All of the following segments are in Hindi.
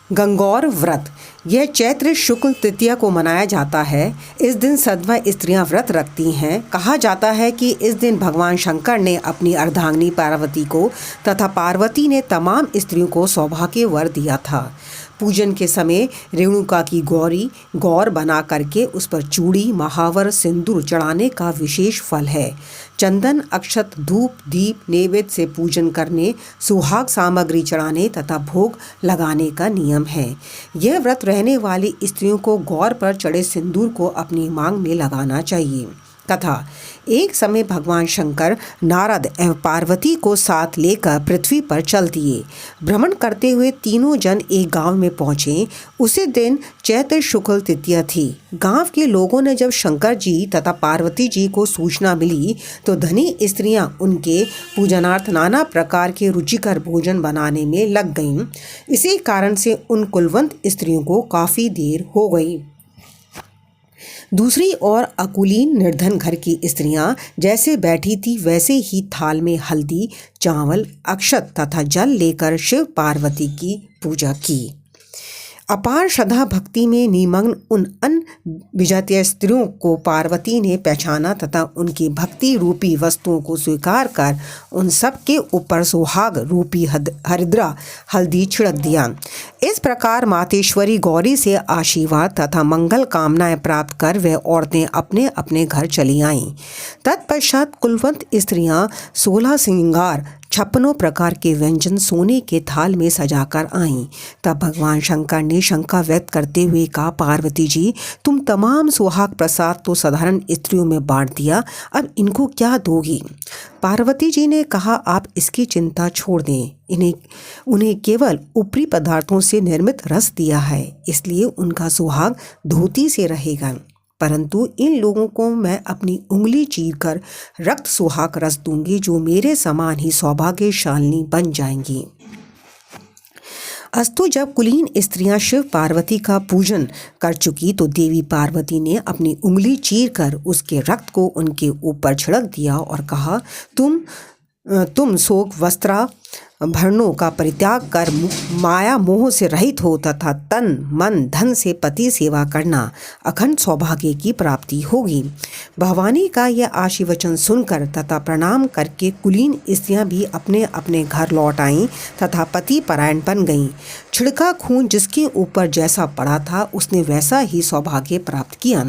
गंगौर व्रत यह चैत्र शुक्ल तृतीया को मनाया जाता है। इस दिन सधवा स्त्रियां व्रत रखती हैं। कहा जाता है कि इस दिन भगवान शंकर ने अपनी अर्धांगिनी पार्वती को तथा पार्वती ने तमाम स्त्रियों को सौभाग्य वर दिया था। पूजन के समय रेणुका की गौर बना करके उस पर चूड़ी, महावर, सिंदूर चढ़ाने का विशेष फल है। चंदन, अक्षत, धूप, दीप नैवेद्य से पूजन करने, सुहाग सामग्री चढ़ाने तथा भोग लगाने का नियम है। यह व्रत रहने वाली स्त्रियों को गौर पर चढ़े सिंदूर को अपनी मांग में लगाना चाहिए। कथा: एक समय भगवान शंकर नारद एवं पार्वती को साथ लेकर पृथ्वी पर चल दिए। भ्रमण करते हुए तीनों जन एक गांव में पहुंचे। उसी दिन चैत्र शुक्ल तृतीया थी। गांव के लोगों ने जब शंकर जी तथा पार्वती जी को सूचना मिली तो धनी स्त्रियां उनके पूजनार्थ नाना प्रकार के रुचिकर भोजन बनाने में लग गईं। इसी कारण से उन कुलवंत स्त्रियों को काफ़ी देर हो गई। दूसरी ओर अकुलीन निर्धन घर की स्त्रियां जैसे बैठी थी वैसे ही थाल में हल्दी, चावल, अक्षत तथा जल लेकर शिव पार्वती की पूजा की। अपार श्रद्धा भक्ति में निमग्न उन विजातीय स्त्रियों को पार्वती ने पहचाना तथा उनकी भक्ति रूपी वस्तुओं को स्वीकार कर उन सब के ऊपर सुहाग रूपी हरिद्रा हल्दी छिड़क दिया। इस प्रकार मातेश्वरी गौरी से आशीर्वाद तथा मंगल कामनाएं प्राप्त कर वह औरतें अपने अपने घर चली आईं। तत्पश्चात कुलवंत स्त्रियां 16 श्रृंगार 56 प्रकार के व्यंजन सोने के थाल में सजाकर आईं। तब भगवान शंकर ने शंका व्यक्त करते हुए कहा, पार्वती जी, तुम तमाम सुहाग प्रसाद तो साधारण स्त्रियों में बांट दिया, अब इनको क्या दोगी? पार्वती जी ने कहा, आप इसकी चिंता छोड़ दें। उन्हें केवल ऊपरी पदार्थों से निर्मित रस दिया है, इसलिए उनका सुहाग धोती से रहेगा। परंतु इन लोगों को मैं अपनी उंगली चीरकर रक्त सुहाग रस दूंगी, जो मेरे समान ही सौभाग्यशालिनी बन जाएंगी। अस्तु, जब कुलीन स्त्रियां शिव पार्वती का पूजन कर चुकी तो देवी पार्वती ने अपनी उंगली चीरकर उसके रक्त को उनके ऊपर छिड़क दिया और कहा, तुम शोक वस्त्रा भरणों का परित्याग कर माया मोह से रहित हो तथा तन मन धन से पति सेवा करना, अखंड सौभाग्य की प्राप्ति होगी। भवानी का यह आशीर्वचन सुनकर तथा प्रणाम करके कुलीन स्त्रियां भी अपने अपने घर लौट आईं तथा पति परायण बन गईं। छिड़का खून जिसके ऊपर जैसा पड़ा था उसने वैसा ही सौभाग्य प्राप्त किया।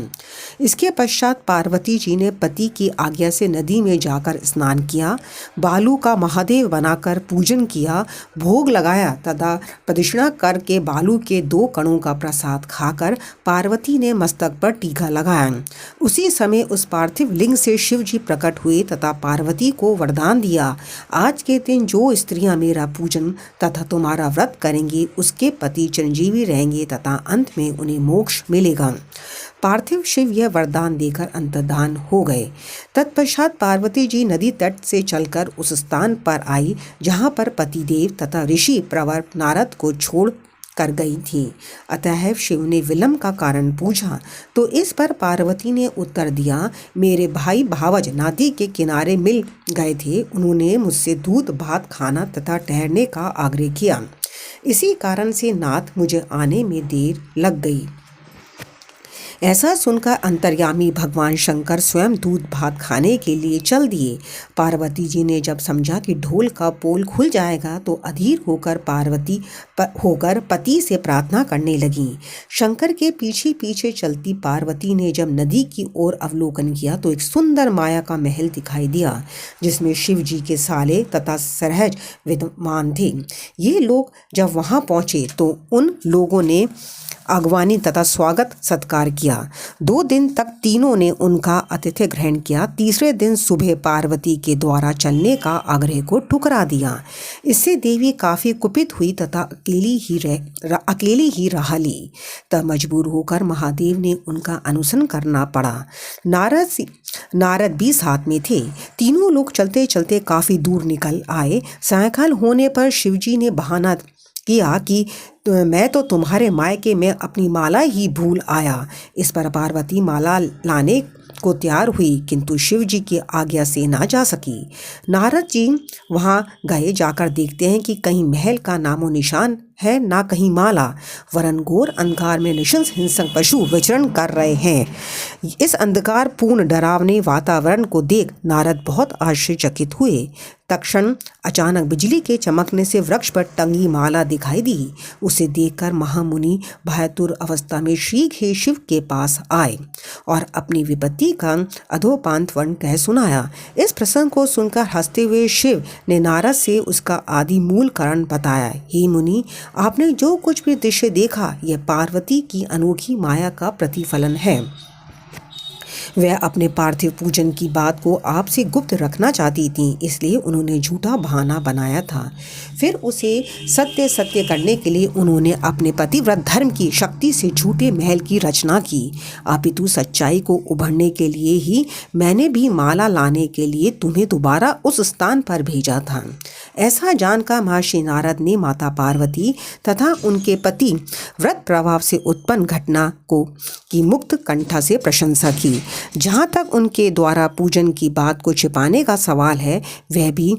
इसके पश्चात पार्वती जी ने पति की आज्ञा से नदी में जाकर स्नान किया, बालू का महादेव बनाकर पूजन किया, भोग लगाया तथा प्रदक्षिणा करके बालू के 2 कणों का प्रसाद खाकर पार्वती ने मस्तक पर टीका लगाया। उसी समय उस पार्थिव लिंग से शिव जी प्रकट हुए तथा पार्वती को वरदान दिया, आज के दिन जो स्त्रियां मेरा पूजन तथा तुम्हारा व्रत करेंगी उसके पति चिरंजीवी रहेंगे तथा अंत में उन्हें मोक्ष मिलेगा। पार्थिव शिव यह वरदान देकर अंतर्धान हो गए। तत्पश्चात पार्वती जी नदी तट से चलकर उस स्थान पर आई जहाँ पर पतिदेव तथा ऋषि प्रवर नारद को छोड़ कर गई थी। अतः शिव ने विलंब का कारण पूछा तो इस पर पार्वती ने उत्तर दिया, मेरे भाई भावज नदी के किनारे मिल गए थे। उन्होंने मुझसे दूध भात खाना तथा ठहरने का आग्रह किया। इसी कारण से नाथ मुझे आने में देर लग गई। ऐसा सुनकर अंतर्यामी भगवान शंकर स्वयं दूध भात खाने के लिए चल दिए। पार्वती जी ने जब समझा कि ढोल का पोल खुल जाएगा तो अधीर होकर पति से प्रार्थना करने लगी। शंकर के पीछे पीछे चलती पार्वती ने जब नदी की ओर अवलोकन किया तो एक सुंदर माया का महल दिखाई दिया, जिसमें शिव जी के साले तथा सरहज विद्यमान थे। ये लोग जब वहां पहुंचे तो उन लोगों ने अगवानी तथा स्वागत सत्कार किया। 2 दिन तक तीनों ने उनका आतिथ्य ग्रहण किया। तीसरे दिन सुबह पार्वती के द्वारा चलने का आग्रह को ठुकरा दिया। इससे देवी काफ़ी कुपित हुई तथा अकेली ही रह ली। तब मजबूर होकर महादेव ने उनका अनुसरण करना पड़ा। नारद भी साथ में थे। तीनों लोग चलते चलते काफ़ी दूर निकल आए। सायंकाल होने पर शिवजी ने बहाना किया कि मैं तो तुम्हारे मायके में अपनी माला ही भूल आया। इस पर पार्वती माला लाने को तैयार हुई, किंतु शिव जी की आज्ञा से ना जा सकी। नारद जी वहाँ गए। जाकर देखते हैं कि कहीं महल का नामो निशान है ना कहीं माला, वरन घोर अंधकार में निशंस हिंसक पशु विचरण कर रहे हैं। इस अंधकार पूर्ण डरावने वातावरण को देख नारद बहुत आश्चर्यचकित हुए। तत्क्षण अचानक बिजली के चमकने से वृक्ष पर टंगी माला दिखाई दी। उसे देखकर महामुनि भयातुर अवस्था में शीघ्र शिव के पास आए और अपनी विपत्ति का अधोपांत वर्ण कह सुनाया। इस प्रसंग को सुनकर हंसते हुए शिव ने नारद से उसका आदि मूल कारण बताया। हे मुनि, आपने जो कुछ भी दृश्य देखा यह पार्वती की अनोखी माया का प्रतिफलन है। वह अपने पार्थिव पूजन की बात को आपसे गुप्त रखना चाहती थी, इसलिए उन्होंने झूठा बहाना बनाया था। फिर उसे सत्य करने के लिए उन्होंने अपने पतिव्रत धर्म की शक्ति से झूठे महल की रचना की। अपितु सच्चाई को उभरने के लिए ही मैंने भी माला लाने के लिए तुम्हें दोबारा उस स्थान पर भेजा था। ऐसा जानकर महर्षि नारद ने माता पार्वती तथा उनके पति व्रत प्रभाव से उत्पन्न घटना की मुक्त कंठा से प्रशंसा की। जहाँ तक उनके द्वारा पूजन की बात को छिपाने का सवाल है, वह भी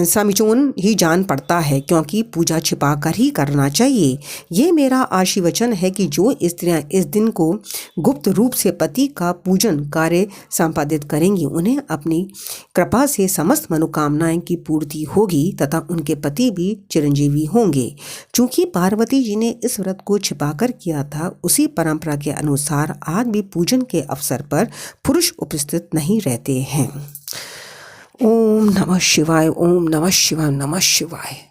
समीचोन ही जान पड़ता है, क्योंकि पूजा छिपा कर ही करना चाहिए। ये मेरा आशीर्वचन है कि जो स्त्रियां इस दिन को गुप्त रूप से पति का पूजन कार्य संपादित करेंगी, उन्हें अपनी कृपा से समस्त मनोकामनाएं की पूर्ति होगी तथा उनके पति भी चिरंजीवी होंगे। चूँकि पार्वती जी ने इस व्रत को छिपाकर किया था, उसी परंपरा के अनुसार आज भी पूजन के अवसर पर पुरुष उपस्थित नहीं रहते हैं। ओम नमः शिवाय, ओम नमः शिवाय, नमः शिवाय।